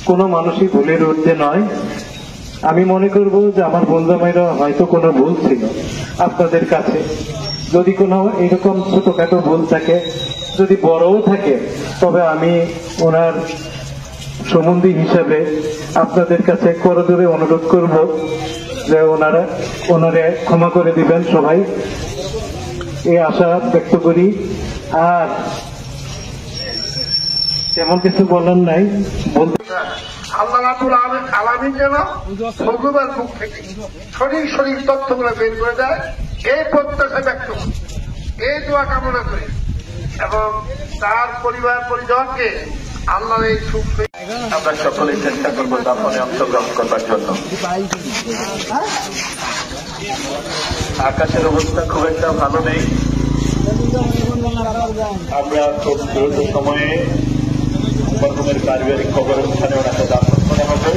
কোনো মানুষই ভুলের ঊর্ধ্বে নয়। আমি মনে করব যে আমার বন্ধুমেরা হয়তো কোনো ভুল ছিল আপনাদের কাছে। যদি কোনো এরকম ছোটখাটো ভুল থাকে, যদি বড়ও থাকে, তবে আমি ওনার সম্বন্ধী হিসাবে আপনাদের কাছে করজোরে অনুরোধ করব যে ওনারে ক্ষমা করে দিবেন সবাই, এই আশা ব্যক্ত করি। আর তেমন কিছু বলার নাই। আল্লাহ রাব্বুল আলামিন যেন ভগবান মুখ থেকে সঠিক তথ্যগুলো বের করে দেয়, এই প্রত্যাশা ব্যক্ত করি, এই দোয়া কামনা করি এবং তার পরিবার পরিজনকে আল্লাহর এই সুখ আমরা সকলেই চেষ্টা করবো দাফনে অংশগ্রহণ করবার জন্য। আকাশের অবস্থা খুব একটা ভালো নেই, আমরা খুব দ্রুত সময়ে মরহুমের পারিবারিক কবরস্থানে ওনাকে দাফন করা হবে।